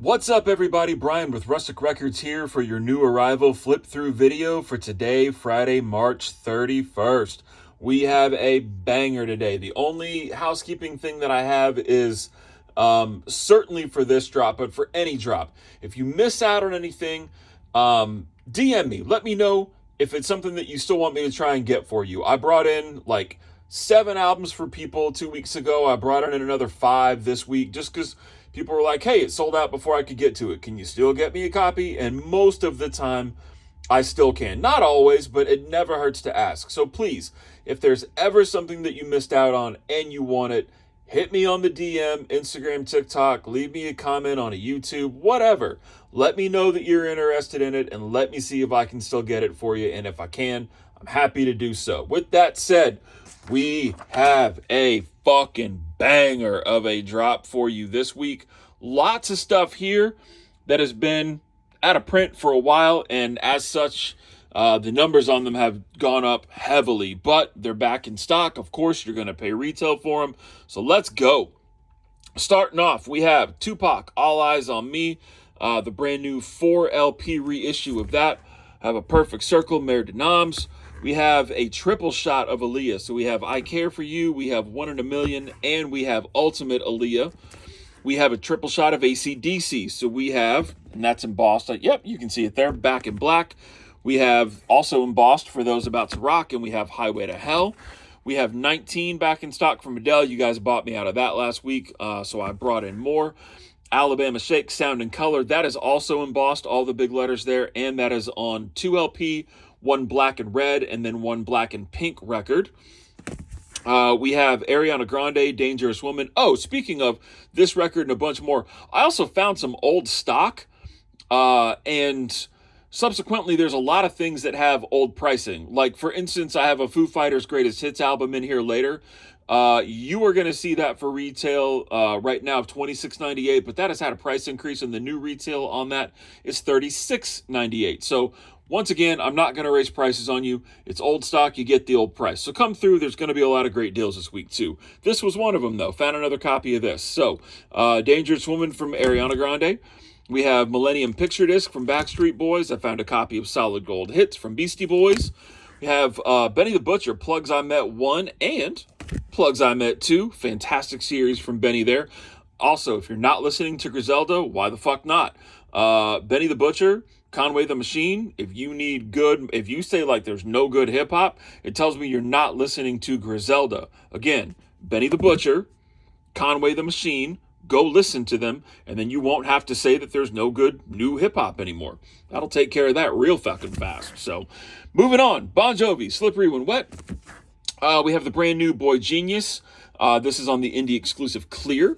What's up, everybody? Brian with Rustic Records here for your new arrival flip through video for today, Friday, March 31st. We have a banger today. The only housekeeping thing that I have is certainly for this drop, but for any drop. If you miss out on anything, DM me. Let me know if it's something that you still want me to try and get for you. I brought in like 7 albums for people 2 weeks ago. I brought in another 5 this week just because people were like, hey, it sold out before I could get to it. Can you still get me a copy? And most of the time, I still can. Not always, but it never hurts to ask. So please, if there's ever something that you missed out on and you want it, hit me on the DM, Instagram, TikTok, leave me a comment on a YouTube, whatever. Let me know that you're interested in it and let me see if I can still get it for you. And if I can, I'm happy to do so. With that said, we have a fucking banger of a drop for you this week. Lots of stuff here that has been out of print for a while, and as such, the numbers on them have gone up heavily, but they're back in stock. Of course, you're going to pay retail for them, so let's go. Starting off, we have Tupac, All Eyes on Me, the brand new 4 LP reissue of that. I have A Perfect Circle, Mare de Noms. We have a triple shot of Aaliyah. So we have I Care For You, we have One in a Million, and we have Ultimate Aaliyah. We have a triple shot of AC/DC. So we have, and that's embossed. Yep, you can see it there, Back in Black. We have also embossed for those about to rock, and we have Highway to Hell. We have 19 back in stock from Adele. You guys bought me out of that last week, so I brought in more. Alabama Shake, Sound and Color. That is also embossed, all the big letters there, and that is on 2 LP, 1 black and red, and then 1 black and pink record. We have Ariana Grande, Dangerous Woman. Oh, speaking of this record and a bunch more, I also found some old stock, and subsequently there's a lot of things that have old pricing. Like, for instance, I have a Foo Fighters Greatest Hits album in here later. You are going to see that for retail right now of $26.98, but that has had a price increase, and the new retail on that is $36.98. So once again, I'm not going to raise prices on you. It's old stock. You get the old price. So come through. There's going to be a lot of great deals this week, too. This was one of them, though. Found another copy of this. So Dangerous Woman from Ariana Grande. We have Millennium Picture Disc from Backstreet Boys. I found a copy of Solid Gold Hits from Beastie Boys. We have Benny the Butcher, Plugs I Met 1 and Plugs I Met 2. Fantastic series from Benny there. Also, if you're not listening to Griselda, why the fuck not? Benny the Butcher, Conway the Machine. If you say like there's no good hip hop, it tells me you're not listening to Griselda. Again, Benny the Butcher, Conway the Machine, go listen to them, and then you won't have to say that there's no good new hip hop anymore. That'll take care of that real fucking fast. So, moving on. Bon Jovi, Slippery When Wet. We have the brand new Boy Genius. This is on the indie exclusive Clear.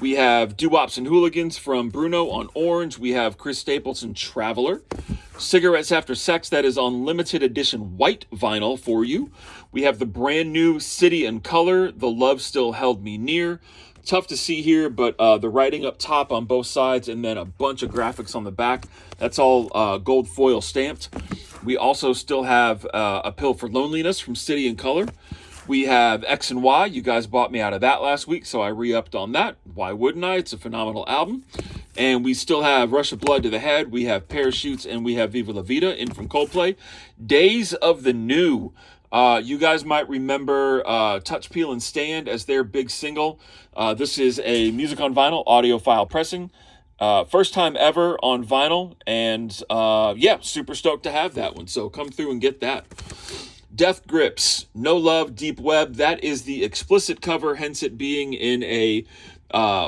We have Doo-Wops and Hooligans from Bruno on Orange. We have Chris Stapleton, Traveler. Cigarettes After Sex, that is on limited edition white vinyl for you. We have the brand new City and Color, The Love Still Held Me Near. Tough to see here, but the writing up top on both sides and then a bunch of graphics on the back. That's all gold foil stamped. We also still have A Pill for Loneliness from City and Color. We have X and Y. You guys bought me out of that last week, so I re-upped on that. Why wouldn't I? It's a phenomenal album. And we still have Rush of Blood to the Head. We have Parachutes, and we have Viva La Vida in from Coldplay. Days of the New. You guys might remember Touch, Peel, and Stand as their big single. This is a music on vinyl, audiophile pressing. First time ever on vinyl. And yeah, super stoked to have that one. So come through and get that. Death Grips, No Love, Deep Web. That is the explicit cover, hence it being in a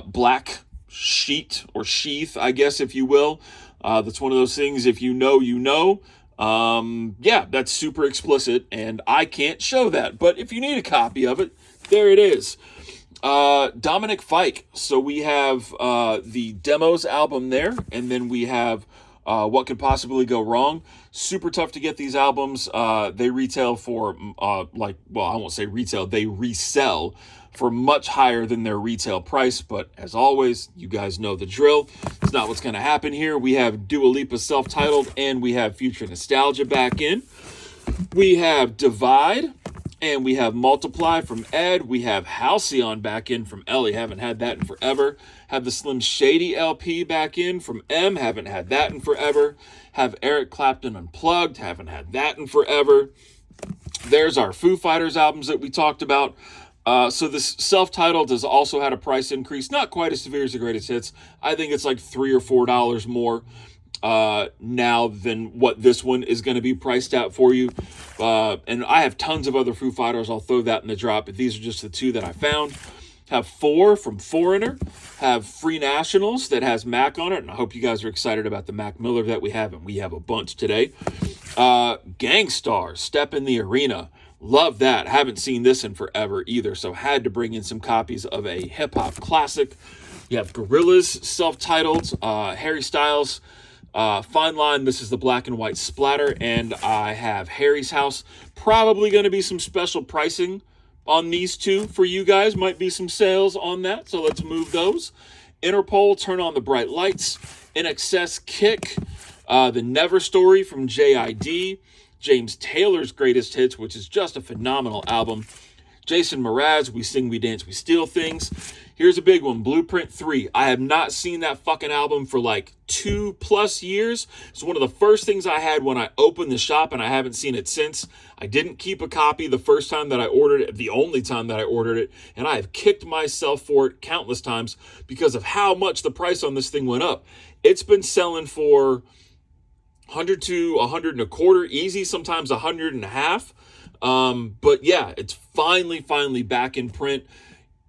black sheet or sheath, I guess, if you will. That's one of those things, if you know, you know. Yeah, that's super explicit, and I can't show that. But if you need a copy of it, there it is. Dominic Fike. So we have the Demos album there, and then we have What Could Possibly Go Wrong. Super tough to get these albums. They retail for, I won't say retail, they resell for much higher than their retail price. But as always, you guys know the drill. It's not what's going to happen here. We have Dua Lipa self-titled, and we have Future Nostalgia back in. We have Divide. And we have Multiply from Ed. We have Halcyon back in from Ellie. Haven't had that in forever. Have the Slim Shady LP back in from M. Haven't had that in forever. Have Eric Clapton Unplugged. Haven't had that in forever. There's our Foo Fighters albums that we talked about. So this self-titled has also had a price increase. Not quite as severe as the Greatest Hits. I think it's like $3 or $4 more now than what this one is going to be priced at for you. And I have tons of other Foo Fighters. I'll throw that in the drop, but these are just the two that I found. Have Four from Foreigner. Have Free Nationals that has Mac on it. And I hope you guys are excited about the Mac Miller that we have. And we have a bunch today. Gangstar, Step in the Arena. Love that. Haven't seen this in forever either. So had to bring in some copies of a hip-hop classic. You have Gorillaz, self-titled. Harry Styles, Fine Line. This is the black and white splatter. And I have Harry's House. Probably going to be some special pricing on these two for you guys. Might be some sales on that, so let's move those. Interpol, Turn on the Bright Lights. INXS, Kick. The Never Story from JID. James Taylor's Greatest Hits, which is just a phenomenal album. Jason Mraz, We Sing, We Dance, We Steal Things. Here's a big one, Blueprint 3. I have not seen that fucking album for like 2+ years. It's one of the first things I had when I opened the shop, and I haven't seen it since. I didn't keep a copy the first time that I ordered it, the only time that I ordered it, and I have kicked myself for it countless times because of how much the price on this thing went up. It's been selling for $100 to $125 easy, sometimes $150. But yeah, it's finally back in print.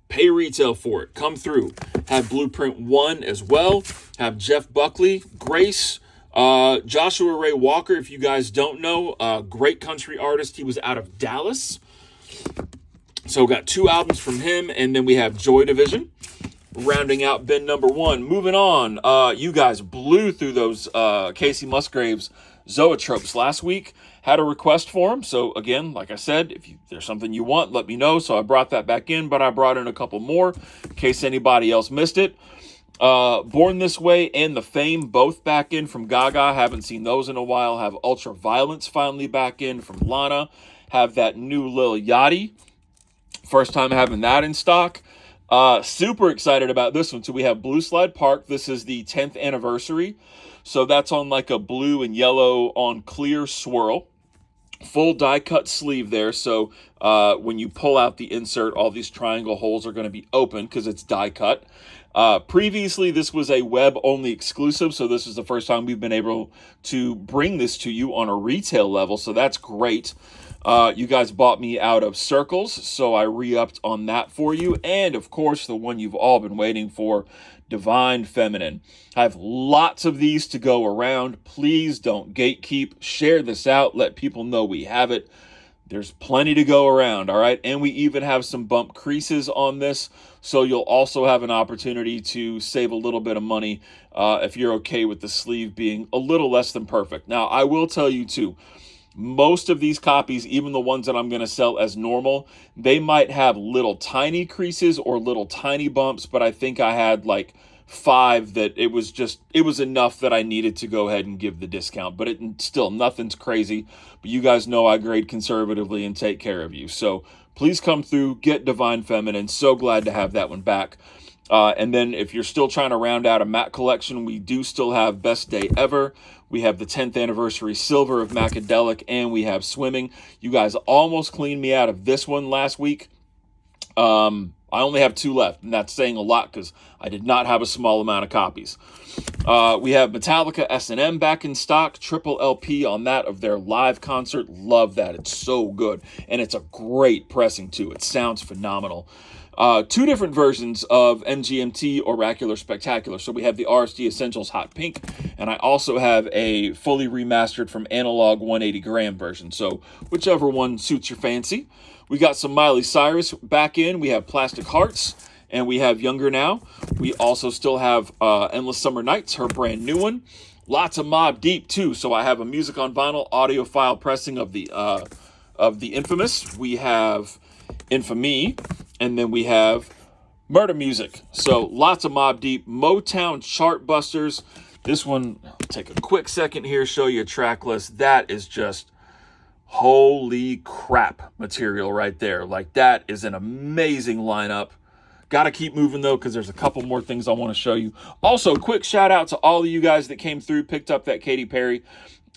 Pay retail for it. Come through. Have Blueprint 1 as well. Have Jeff Buckley, Grace, Joshua Ray Walker, if you guys don't know, great country artist. He was out of Dallas. So got 2 albums from him, and then we have Joy Division, rounding out bin number 1. Moving on, you guys blew through those Casey Musgraves Zoetropes last week. Had a request for them, so again, like I said, if there's something you want, let me know. So I brought that back in, but I brought in a couple more in case anybody else missed it. Born This Way and The Fame, both back in from Gaga. Haven't seen those in a while. Have Ultraviolence finally back in from Lana. Have that new Lil Yachty. First time having that in stock. Super excited about this one. So we have Blue Slide Park. This is the 10th anniversary. So that's on like a blue and yellow on clear swirl. Full die cut sleeve there. So when you pull out the insert, all these triangle holes are going to be open because it's die cut. Previously, this was a web-only exclusive, so this is the first time we've been able to bring this to you on a retail level, so that's great. You guys bought me out of Circles, so I re-upped on that for you. And, of course, the one you've all been waiting for, Divine Feminine. I have lots of these to go around. Please don't gatekeep. Share this out. Let people know we have it. There's plenty to go around, all right? And we even have some bump creases on this, so you'll also have an opportunity to save a little bit of money if you're okay with the sleeve being a little less than perfect. Now, I will tell you, too, most of these copies, even the ones that I'm going to sell as normal, they might have little tiny creases or little tiny bumps, but I think I had like 5 that it was enough that I needed to go ahead and give the discount. But still, nothing's crazy. But you guys know I grade conservatively and take care of you. So please come through, get Divine Feminine. So glad to have that one back. And then if you're still trying to round out a matte collection, we do still have Best Day Ever. We have the 10th anniversary silver of Macadelic, and we have Swimming. You guys almost cleaned me out of this one last week. I only have 2 left, and that's saying a lot because I did not have a small amount of copies. We have Metallica S&M back in stock, triple LP on that of their live concert. Love that. It's so good, and it's a great pressing, too. It sounds phenomenal. 2 different versions of MGMT Oracular Spectacular. So we have the RSD Essentials Hot Pink, and I also have a fully remastered from Analog 180 gram version. So whichever one suits your fancy. We got some Miley Cyrus back in. We have Plastic Hearts, and we have Younger Now. We also still have Endless Summer Nights, her brand new one. Lots of Mobb Deep, too. So I have a music on vinyl audiophile pressing of the Infamous. We have Infamy, and then we have Murder Music. So lots of Mobb Deep. Motown Chart Busters. This one, I'll take a quick second here, show you a track list. That is just Holy crap material right there. Like, that is an amazing lineup. Got to keep moving, though, because there's a couple more things I want to show you. Also, quick shout out to all of you guys that came through, picked up that Katy Perry.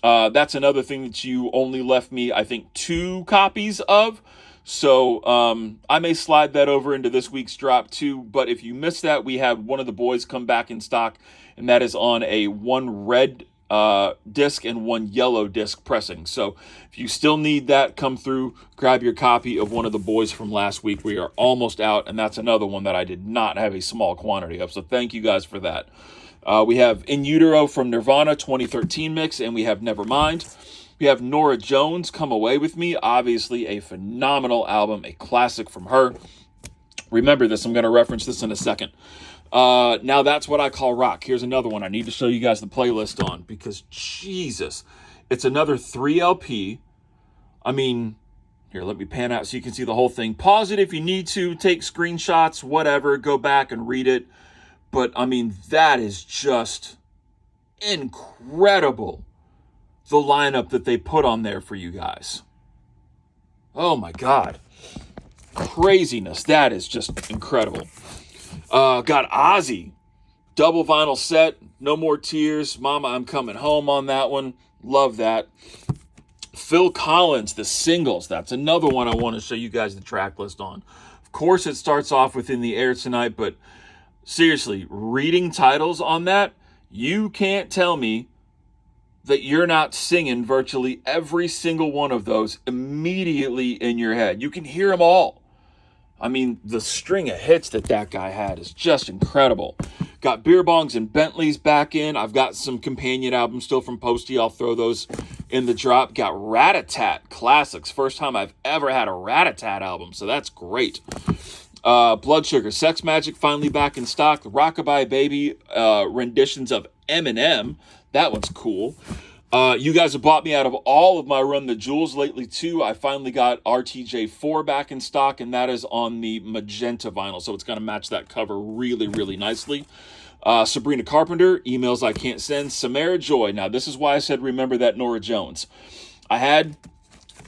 That's another thing that you only left me, I think, 2 copies of. So I may slide that over into this week's drop too. But if you missed that, we had one of the boys come back in stock, and that is on a 1 red disc and 1 yellow disc pressing. So if you still need that, come through, grab your copy of one of the boys from last week. We are almost out, and that's another one that I did not have a small quantity of. So thank you guys for that. We have In Utero from Nirvana 2013 mix, and we have Nevermind. We have Norah Jones, Come Away With Me. Obviously a phenomenal album, a classic from her. Remember this, I'm going to reference this in a second. Now That's What I Call Rock. Here's another one I need to show you guys the playlist on, because Jesus, it's another 3 LP. I mean, here, let me pan out so you can see the whole thing. Pause it if you need to, take screenshots, whatever, go back and read it. But I mean, that is just incredible, the lineup that they put on there for you guys. Oh my God. Craziness. That is just incredible. Got Ozzy, double vinyl set, No More Tears, Mama, I'm Coming Home on that one. Love that. Phil Collins, the singles. That's another one I want to show you guys the track list on. Of course, it starts off with In the Air Tonight, but seriously, reading titles on that, you can't tell me that you're not singing virtually every single one of those immediately in your head. You can hear them all. I mean, the string of hits that guy had is just incredible. Got Beer Bongs and Bentleys back in. I've got some companion albums still from Posty. I'll throw those in the drop. Got Rat-a-Tat classics. First time I've ever had a Rat-a-Tat album, so that's great. Blood Sugar, Sex Magic finally back in stock. Rockabye Baby renditions of Eminem. That one's cool. You guys have bought me out of all of my Run the Jewels lately too. I finally got RTJ4 back in stock, and that is on the magenta vinyl, so it's going to match that cover really, really nicely. Sabrina Carpenter, Emails I Can't Send. Samara Joy. Now, this is why I said remember that Norah Jones. I had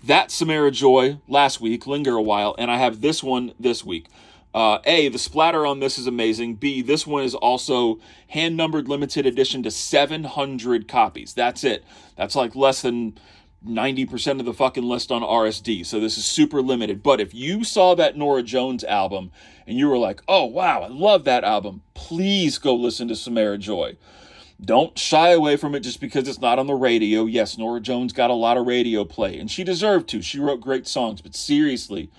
that Samara Joy last week, Linger a While, and I have this one this week. A, the splatter on this is amazing. B, this one is also hand-numbered limited edition to 700 copies. That's it. That's like less than 90% of the fucking list on RSD. So this is super limited. But if you saw that Norah Jones album and you were like, oh, wow, I love that album, please go listen to Samara Joy. Don't shy away from it just because it's not on the radio. Yes, Norah Jones got a lot of radio play, and she deserved to. She wrote great songs, but seriously,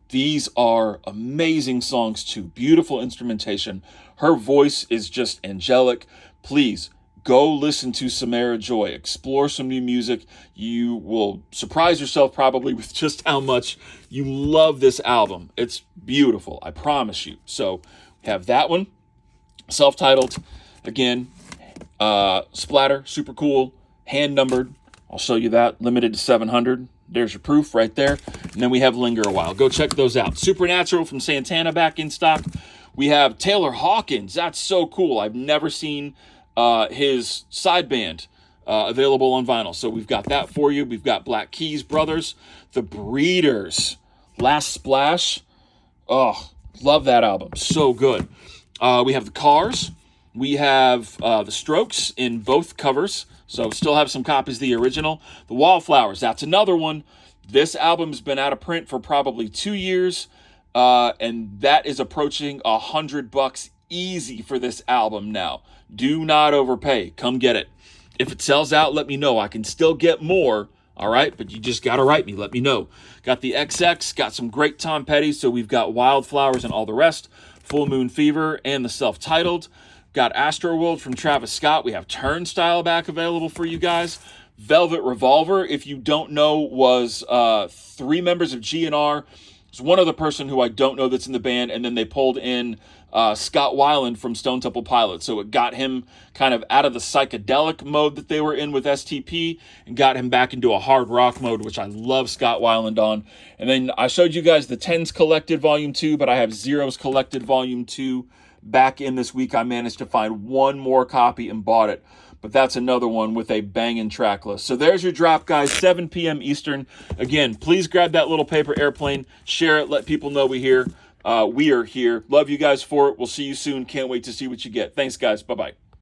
these are amazing songs too. Beautiful instrumentation. Her voice is just angelic. Please go listen to Samara Joy. Explore some new music. You will surprise yourself probably with just how much you love this album. It's beautiful, I promise you. So we have that one, self-titled. Again, splatter, super cool, hand numbered. I'll show you that, limited to 700. There's your proof right there. And then we have Linger a While. Go check those out. Supernatural from Santana back in stock. We have Taylor Hawkins. That's so cool. I've never seen his side band available on vinyl. So we've got that for you. We've got Black Keys Brothers, The Breeders, Last Splash. Oh, love that album. So good. We have The Cars. We have The Strokes in both covers. So still have some copies of the original. The Wallflowers, that's another one. This album's been out of print for probably 2 years. And that is approaching $100 easy for this album now. Do not overpay. Come get it. If it sells out, let me know. I can still get more. All right, but you just got to write me. Let me know. Got the XX, got some great Tom Petty. So we've got Wildflowers and All the Rest, Full Moon Fever, and the self-titled. Got Astroworld from Travis Scott. We have Turnstile back available for you guys. Velvet Revolver, if you don't know, was 3 members of GNR. There's one other person who I don't know that's in the band, and then they pulled in Scott Weiland from Stone Temple Pilots. So it got him kind of out of the psychedelic mode that they were in with STP and got him back into a hard rock mode, which I love Scott Weiland on. And then I showed you guys the Tens Collected Volume 2, but I have Zeros Collected Volume 2 back in this week, I managed to find one more copy and bought it. But that's another one with a banging track list. So there's your drop, guys, 7 p.m. Eastern. Again, please grab that little paper airplane, share it, let people know we are here. Love you guys for it. We'll see you soon. Can't wait to see what you get. Thanks, guys. Bye-bye.